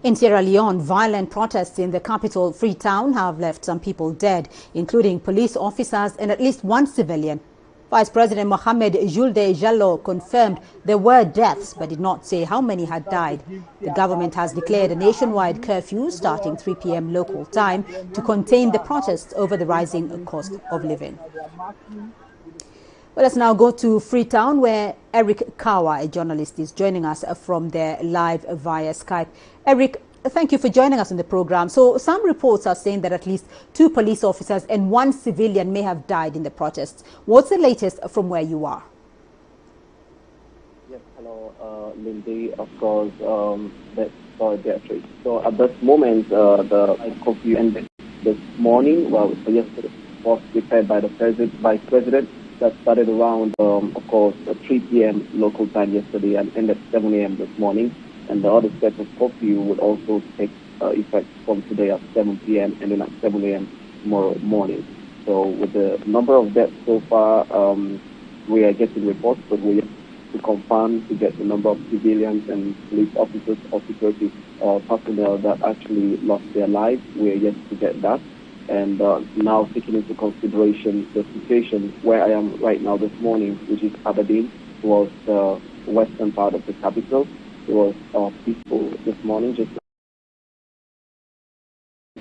In Sierra Leone, violent protests in the capital, Freetown, have left some people dead, including police officers and at least one civilian. Vice President Mohamed Julde Jallo confirmed there were deaths but did not say how many had died. The government has declared a nationwide curfew starting 3 p.m. local time to contain the protests over the rising cost of living. Well, let's now go to Freetown, where Eric Kawa, a journalist, is joining us from there live via Skype. Eric, thank you for joining us on the program. So some reports are saying that at least 2 police officers and 1 civilian may have died in the protests. What's the latest from where you are? Yes, hello, Lindy. Of course, that's for Beatrice. So at this moment, the curfew ended this morning. Well, yesterday was declared by the Vice President. That started around, of course, 3 p.m. local time yesterday and ended 7 a.m. this morning. And the other set of curfew would also take effect from today at 7 p.m. and then at 7 a.m. tomorrow morning. So with the number of deaths so far, we are getting reports, but we have to confirm to get the number of civilians and police officers or security personnel that actually lost their lives. We are yet to get that. And now taking into consideration the situation where I am right now this morning, which is Aberdeen, was the western part of the capital. It was peaceful this morning, just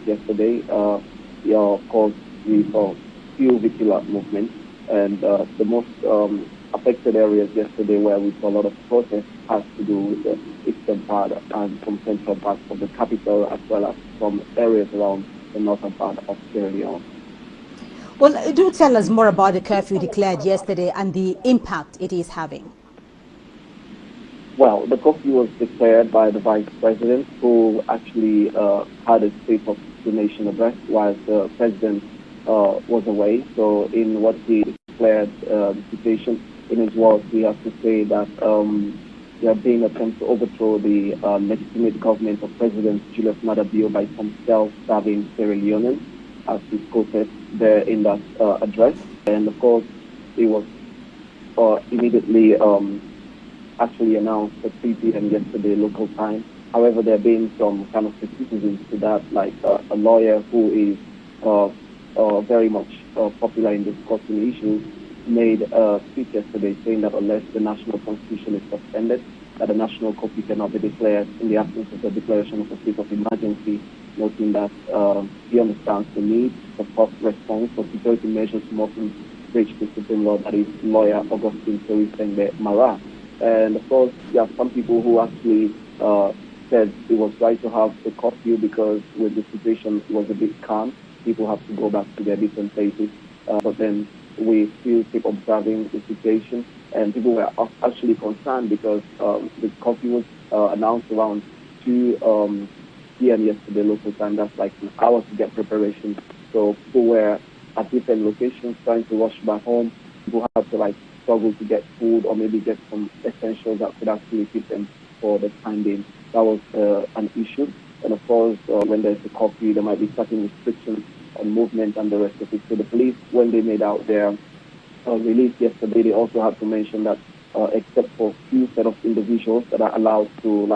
yesterday. Of course, we saw few vehicular movements, and the most affected areas yesterday where we saw a lot of protests has to do with the eastern part and some central parts of the capital, as well as some areas around the northern part of Sierra Leone. Well, do tell us more about the curfew declared yesterday and the impact it is having. Well, the curfew was declared by the Vice President, who actually had a State of the Nation address while the President was away. So in what he declared the situation, in his words, he has to say that there are being attempts to overthrow the legitimate government of President Julius Maada Bio by some self-serving Sierra Leoneans, as he quoted there in that address. And of course, it was immediately actually announced at 3 p.m. yesterday local time. However, there have been some kind of criticisms to that, like a lawyer who is very much popular in discussing issues made a speech yesterday saying that unless the national constitution is suspended, that the national curfew cannot be declared in the absence of the declaration of a state of emergency, noting that he understands the need for fast response for security measures mustn't breach the supreme law, that is lawyer Augustine Sorisengbe Mara. And of course, there are some people who actually said it was right to have the curfew because with the situation it was a bit calm. People have to go back to their different places. But then we still keep observing the situation. And people were actually concerned because the curfew was announced around 2 p.m. yesterday local time. That's like an hour to get preparation. So people were at different locations trying to rush back home. People had to struggle to get food or maybe get some essentials that could actually feed them for the time being. That was an issue. And of course, when there's a curfew, there might be certain restrictions on movement and the rest of it. So the police, when they made out their release yesterday, they also had to mention that except for a few set of individuals that are allowed to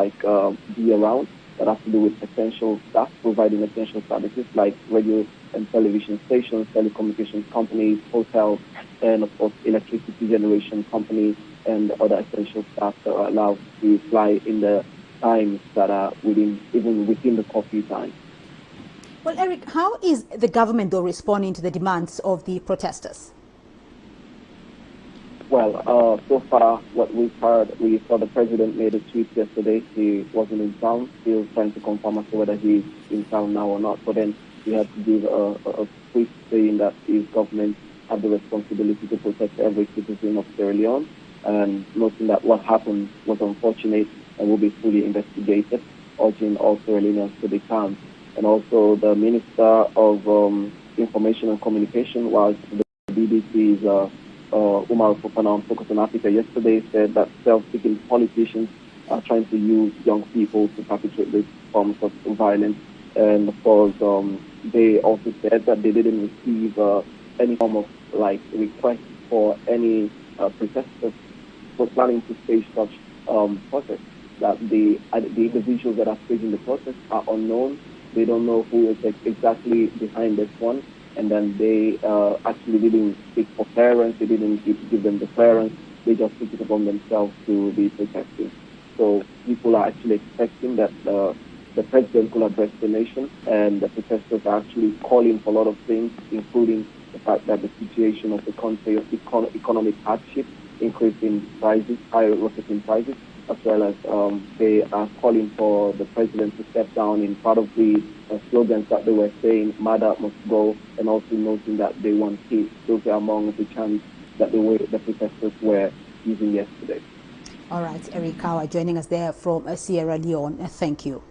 be around, that have to do with essential staff, providing essential services like radio and television stations, telecommunications companies, hotels, and of course electricity generation companies and other essential staff that are allowed to fly in the times that are even within the curfew time. Well, Eric, how is the government though responding to the demands of the protesters? Well, so far what we've heard, we saw the president made a tweet yesterday. He wasn't in town, still trying to confirm as to whether he's in town now or not. But then he had to give a tweet saying that his government had the responsibility to protect every citizen of Sierra Leone, and noting that what happened was unfortunate and will be fully investigated, urging all Sierra Leoneans to be calm. And also the Minister of Information and Communication, whilst the BBC's Umar Fofana on Focus on Africa yesterday said that self-seeking politicians are trying to use young people to perpetrate these forms of violence. And of course, they also said that they didn't receive any form of request for any protesters for planning to stage such protests. that the individuals that are staging the protest are unknown. They don't know who is exactly behind this one. And then they actually didn't speak for parents. They didn't give them the clearance. They just took it upon themselves to be protected. So people are actually expecting that the president will address the nation, and the protesters are actually calling for a lot of things, including the fact that the situation of the country, of economic hardship, increasing prices, higher rocketing prices, as well as they are calling for the president to step down in part of the slogans that they were saying, "Mada must go," and also noting that they want peace. Those are among the chants that the protesters were using yesterday. All right, Eric Kawa joining us there from Sierra Leone. Thank you.